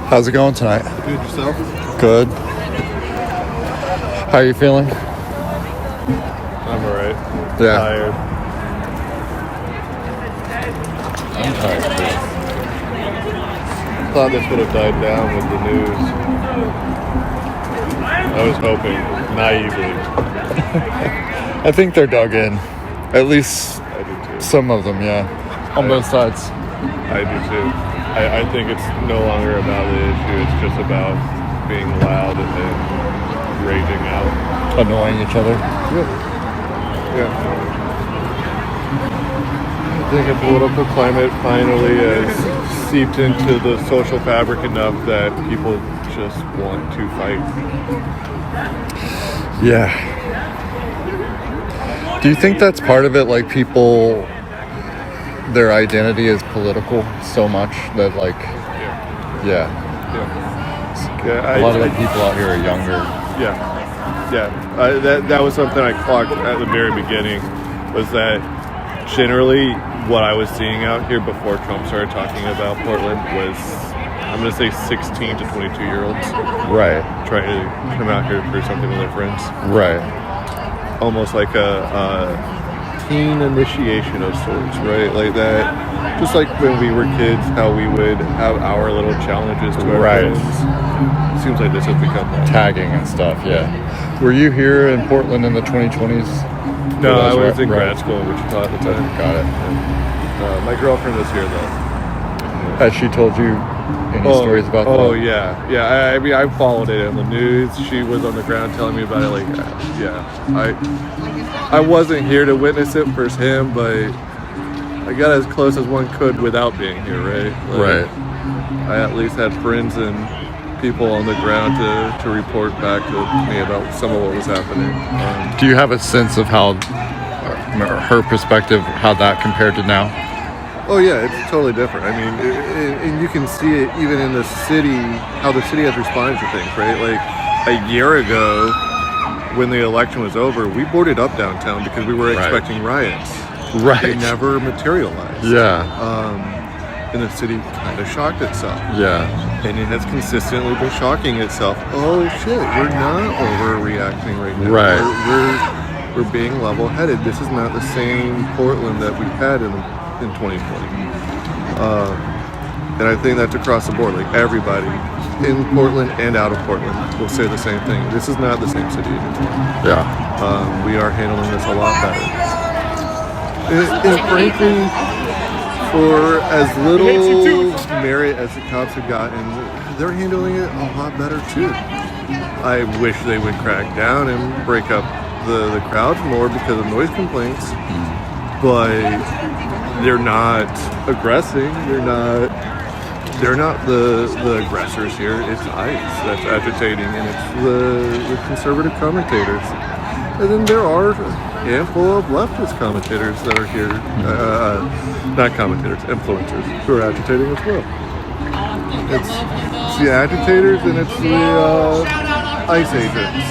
How's it going tonight? Good, yourself? Good. How are you feeling? I'm alright. Yeah. Tired. I'm tired too. Thought this would have died down with the news. I was hoping, naively. I think they're dug in. At least I do too. some of them, yeah. On both sides. I do too. I think it's no longer about the issue. It's just about being loud and then raging out. Annoying each other. Yeah. I think the political climate finally has seeped into the social fabric enough that people just want to fight. Yeah. Do you think that's part of it? Like people, their identity is political so much that like, yeah. A lot of the people out here are younger. That was something I clocked at the very beginning, was that generally what I was seeing out here before Trump started talking about Portland was, I'm going to say 16 to 22 year olds. Right. Trying to come out here for something with their friends. Right. Almost like a teen initiation of sorts, right? Like that. Just like when we were kids, how we would have our little challenges to our friends. Seems like this has become that. Tagging and stuff, yeah. Were you here in Portland in the 2020s? No, I was in grad school in Wichita at the time. Got it. My girlfriend was here though. Has she told you any stories about that? Oh yeah. I mean, I followed it on the news. She was on the ground telling me about it. Like, I wasn't here to witness it firsthand, but I got as close as one could without being here, right? Right. I at least had friends and people on the ground to report back to me about some of what was happening. Do you have a sense of how, her perspective, how that compared to now? Oh yeah, it's totally different. I mean, and you can see it even in the city, how the city has responded to things, right? Like a year ago, when the election was over, we boarded up downtown because we were expecting riots. Right. They never materialized. Yeah. And the city kind of shocked itself. Yeah. And it has consistently been shocking itself. Oh shit, we're not overreacting right now. Right. We're being level-headed. This is not the same Portland that we've had in 2020. And I think that's across the board. Like everybody in Portland and out of Portland will say the same thing. This is not the same city anymore. Yeah. We are handling this a lot better. And frankly, for as little merit as the cops have gotten, they're handling it a lot better too. I wish they would crack down and break up the crowds more because of noise complaints, but they're not aggressing. They're not the aggressors here. It's ICE that's agitating, and it's the conservative commentators. And then there are a handful of leftist commentators that are here, not commentators, influencers, who are agitating as well. It's the agitators and it's the ICE agents.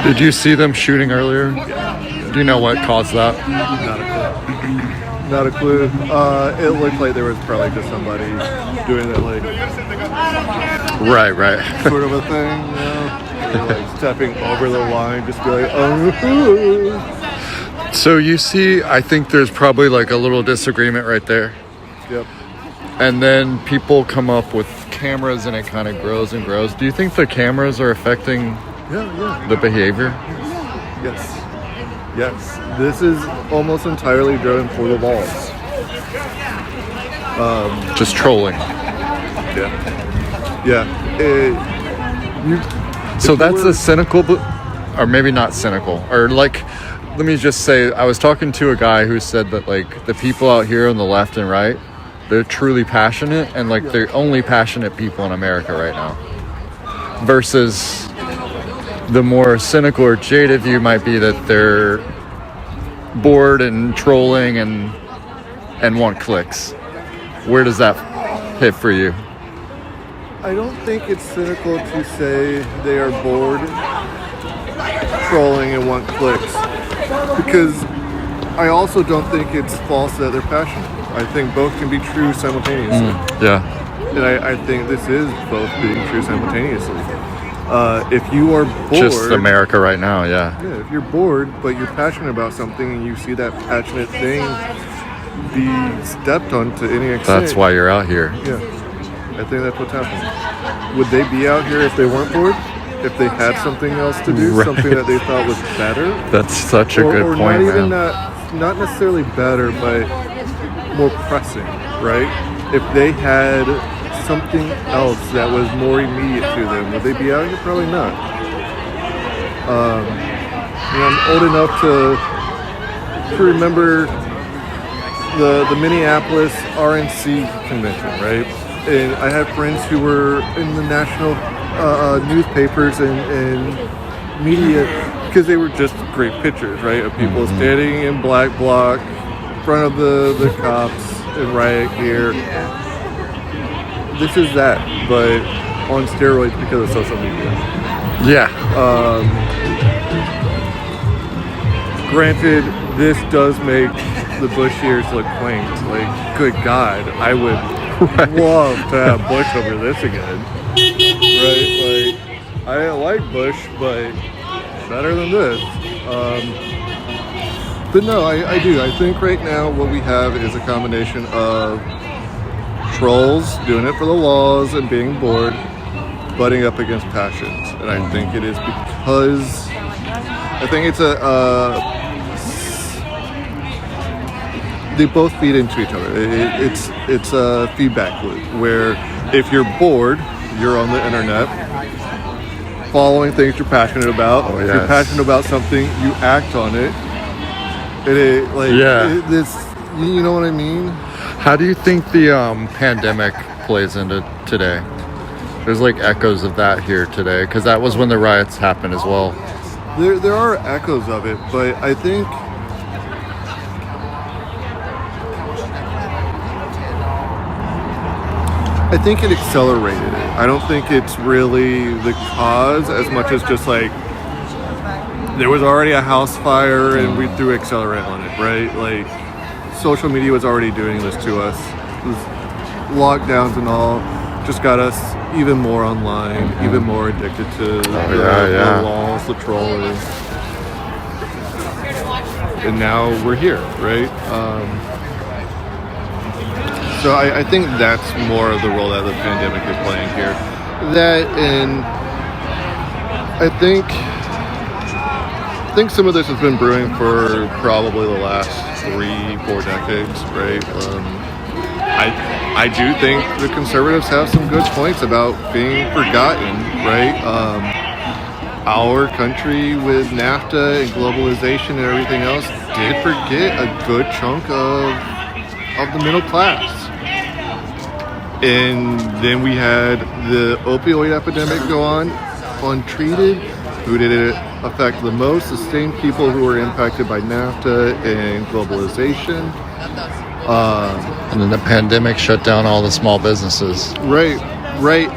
Did you see them shooting earlier? Yeah. Do you know what caused that? Not a clue. It looked like there was probably just somebody doing that, like, Right. sort of a thing, you know? Like stepping over the line, just be like, oh. So you see, I think there's probably like a little disagreement right there. Yep. And then people come up with cameras and it kind of grows and grows. Do you think the cameras are affecting the behavior? Yes. This is almost entirely driven for the balls. Just trolling. Yeah. So that's a cynical, or maybe not cynical, or like, let me just say, I was talking to a guy who said that like the people out here on the left and right, they're truly passionate, and like they're only passionate people in America right now. Versus the more cynical or jaded view might be that they're bored and trolling and want clicks. Where does that hit for you? I don't think it's cynical to say they are bored, trolling, and want clicks. Because I also don't think it's false that they're passionate. I think both can be true simultaneously. Yeah. and I think this is both being true simultaneously. If you are bored, Just America right now, yeah. yeah, if you're bored but you're passionate about something and you see that passionate thing be stepped on to any extent, That's why you're out here. yeah, I think that's what's happening. Would they be out here if they weren't bored? If they had something else to do, Right. something that they thought was better? That's such a good or point, not even man. not necessarily better, but more pressing, right? If they had something else that was more immediate to them, would they be out here? Probably not. I'm old enough to remember the Minneapolis RNC convention, right? And I had friends who were in the national newspapers and media because they were just great pictures, right? Of people standing in black bloc in front of the cops in riot gear. This is that, but on steroids because of social media. Yeah. Granted, this does make the Bush years look quaint. Like, good God, I would love to have Bush over this again. Right? Like, I like Bush, but better than this. But no, I do. I think right now what we have is a combination of trolls doing it for the laws and being bored, butting up against passions. And I think it is because I think it's they both feed into each other. It's a feedback loop where if you're bored, you're on the internet following things you're passionate about. Oh, If yes. you're passionate about something, you act on it. You know what I mean? How do you think the pandemic plays into today? There's like echoes of that here today, because that was when the riots happened as well. There are echoes of it, but I think it accelerated it. I don't think it's really the cause as much as just like there was already a house fire and we threw accelerant on it, right? Like social media was already doing this to us. Lockdowns and all just got us even more online, even more addicted to the laws, the trolling. And now we're here, right? So I think that's more of the role that the pandemic is playing here. That, and I think some of this has been brewing for probably the last 3-4 decades, right? I do think the conservatives have some good points about being forgotten, right? Our country with NAFTA and globalization and everything else did forget a good chunk of the middle class. And then we had the opioid epidemic go on untreated. Who did it affect the most? The same people who were impacted by NAFTA and globalization. And then the pandemic shut down all the small businesses. Right.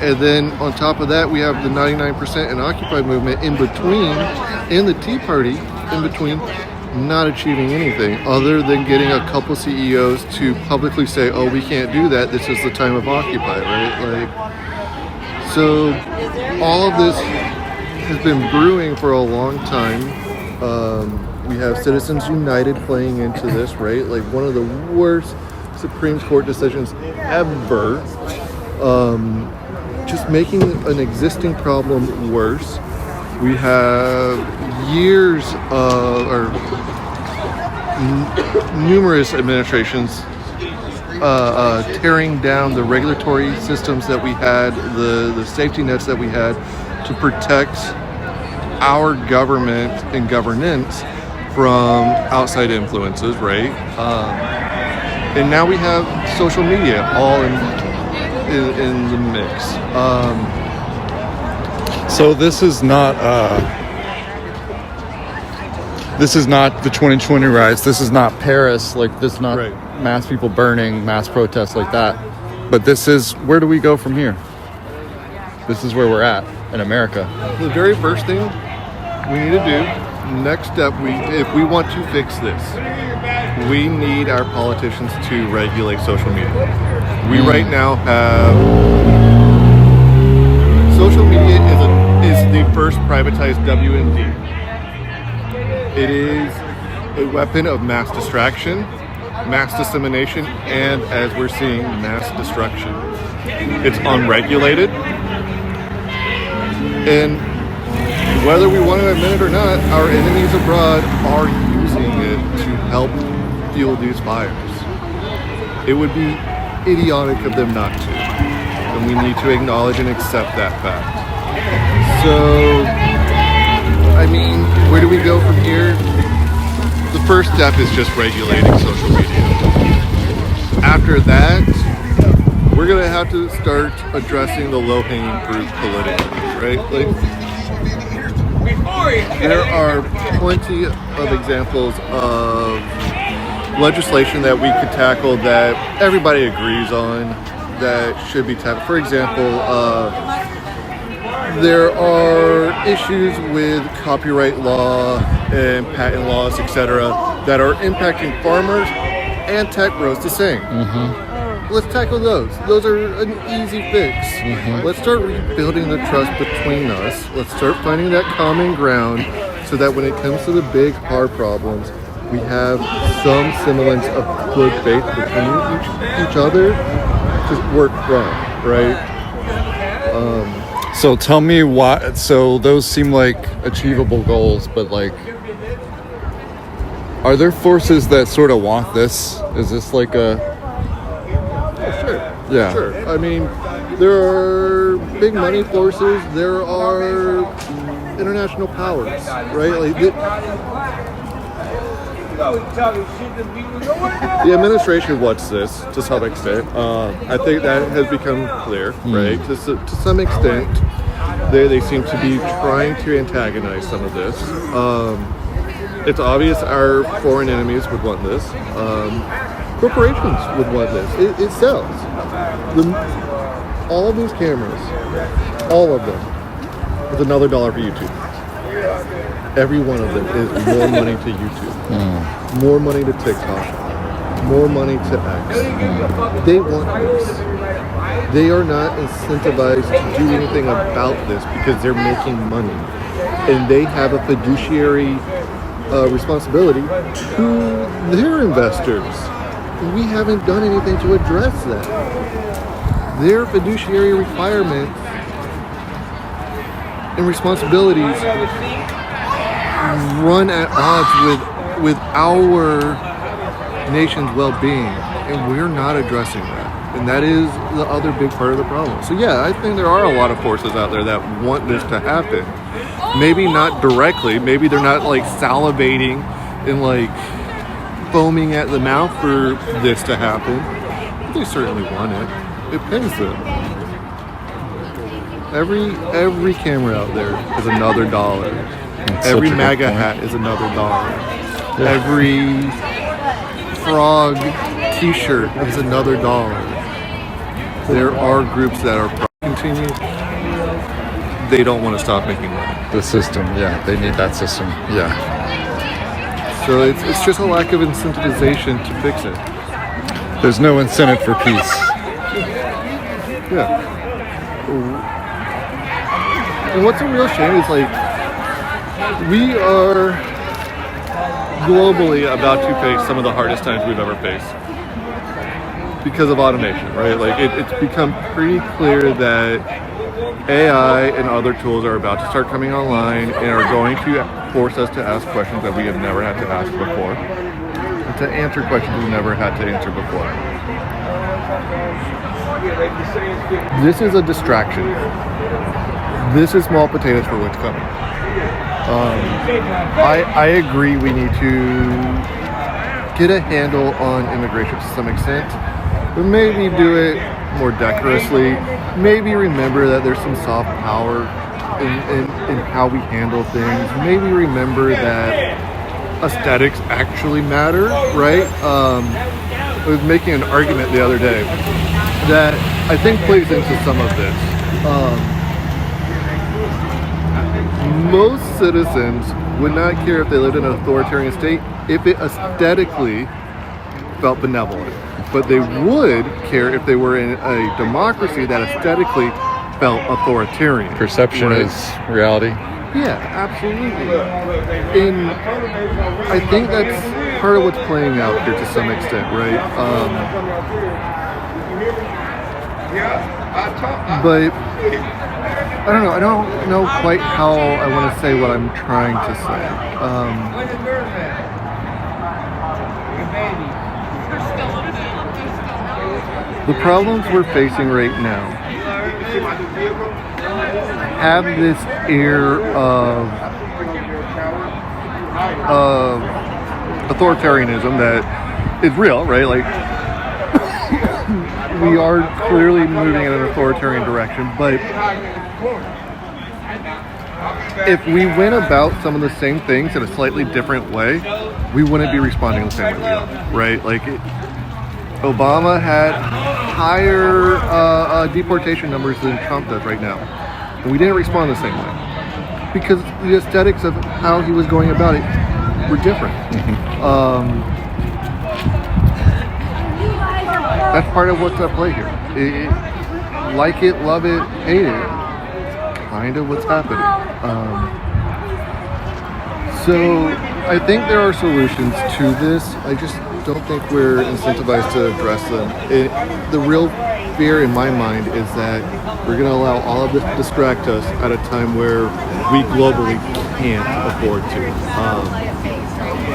And then on top of that, we have the 99% and Occupy movement in between, and the Tea Party in between, not achieving anything other than getting a couple CEOs to publicly say, oh, we can't do that. This is the time of Occupy, right? Like, so all of this has been brewing for a long time. We have Citizens United playing into this, right? Like one of the worst Supreme Court decisions ever. Just making an existing problem worse. We have years of, numerous administrations tearing down the regulatory systems that we had, the safety nets that we had to protect our government and governance from outside influences, right? And now we have social media all in the mix. So this is not the 2020 riots. This is not Paris. Like this is not Right. mass people burning, mass protests like that. But this is, where do we go from here? This is where we're at in America. The very first thing we need to do, next step, if we want to fix this, we need our politicians to regulate social media. We right now have social media is the first privatized WMD. It is a weapon of mass distraction, mass dissemination, and as we're seeing, mass destruction. It's unregulated, and whether we want to admit it or not, our enemies abroad are using it to help fuel these fires. It would be idiotic of them not to, and we need to acknowledge and accept that fact. So, I mean, where do we go from here? The first step is just regulating social media. After that, we're gonna have to start addressing the low-hanging fruit politically, right? Like, there are plenty of examples of legislation that we could tackle that everybody agrees on that should be tackled. For example, there are issues with copyright law and patent laws, etc., that are impacting farmers and tech bros the same. Let's tackle those. Those are an easy fix. Let's start rebuilding the trust between us. Let's start finding that common ground so that when it comes to the big, hard problems, we have some semblance of good faith between each other to work from, right? So tell me why. So those seem like achievable goals, but like, are there forces that sort of want this? Is this like a? Sure. Yeah. Sure. I mean, there are big money forces. There are international powers, right? Like the administration wants this to some extent. I think that has become clear, right? To some extent, they seem to be trying to antagonize some of this. It's obvious our foreign enemies would want this. Corporations would want this. It sells. All of these cameras, all of them, is another $1 for YouTube. Every one of them is more money to YouTube, more money to TikTok, more money to X. They want this. They are not incentivized to do anything about this because they're making money. And they have a fiduciary responsibility to their investors. We haven't done anything to address that. Their fiduciary requirements and responsibilities run at odds with our nation's well-being, and we're not addressing that. And that is the other big part of the problem. So yeah, I think there are a lot of forces out there that want this to happen. Maybe not directly, maybe they're not like salivating and like foaming at the mouth for this to happen, but they certainly want it. It pays them. Every camera out there is another $1. Every MAGA hat is another $1. Yeah. Every frog t-shirt is another $1. There are groups that are continue. They don't want to stop making money. The system, yeah, they need that system, yeah. So it's just a lack of incentivization to fix it. There's no incentive for peace. Yeah. And what's a real shame is like we are globally about to face some of the hardest times we've ever faced because of automation, right? Like it's become pretty clear that AI and other tools are about to start coming online and are going to force us to ask questions that we have never had to ask before, and to answer questions we've never had to answer before. This is a distraction. This is small potatoes for what's coming. I agree we need to get a handle on immigration to some extent, but maybe do it more decorously. Maybe remember that there's some soft power in how we handle things. Maybe remember that aesthetics actually matter, right? I was making an argument the other day that I think plays into some of this. Most citizens would not care if they lived in an authoritarian state if it aesthetically felt benevolent. but they would care if they were in a democracy that aesthetically felt authoritarian. Perception right? is reality. Yeah, absolutely. And I think that's part of what's playing out here to some extent, right? But I don't know. I don't know quite how I want to say what I'm trying to say. The problems we're facing right now have this air of authoritarianism that is real, right? Like, we are clearly moving in an authoritarian direction, but if we went about some of the same things in a slightly different way, we wouldn't be responding the same way we are, right? Like, Obama had higher deportation numbers than Trump does right now. And we didn't respond the same way. Because the aesthetics of how he was going about it were different. That's part of what's at play here. Like it, love it, hate it. Kind of what's happening. So I think there are solutions to this. I just don't think we're incentivized to address them. The real fear in my mind is that we're going to allow all of this to distract us at a time where we globally can't afford to.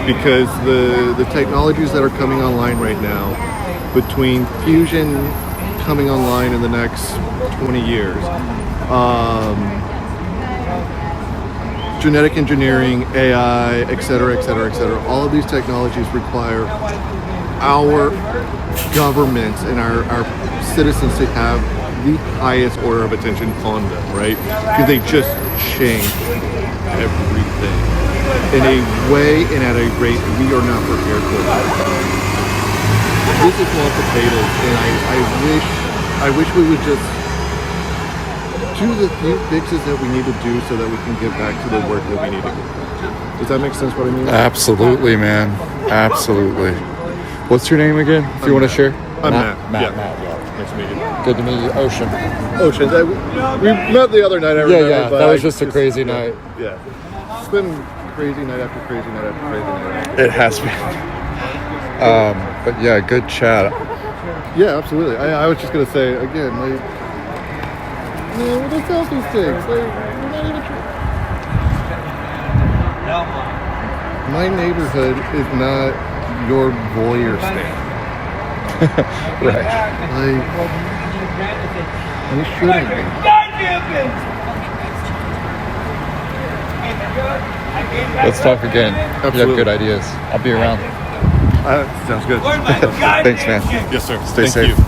Because the technologies that are coming online right now, between fusion coming online in the next 20 years, genetic engineering, AI, et cetera, all of these technologies require our governments and our citizens to have the highest order of attention on them, right? Because they just change everything in a way and at a rate we are not prepared for. This is small potatoes, and I wish we would just do the few fixes that we need to do so that we can get back to the work that we need to get back to. Does that make sense what I mean? Absolutely, man. Absolutely. What's your name again, if you want to share? I'm Matt. Matt. Nice to meet you. Good to meet you. Ocean. We met the other night, I remember. Yeah. That was just a crazy night. Yeah. It's been crazy night after crazy night after crazy night. It has been. But yeah, good chat. Yeah, absolutely. I was just going to say, again, like, man, what the selfie sticks? Like, we're not even My neighborhood is not your voyeur stand. Right. Like, you shouldn't be. Let's talk again. Absolutely. You have good ideas. I'll be around. Sounds good. Thanks, man. Yes, sir. Stay Thank safe. you.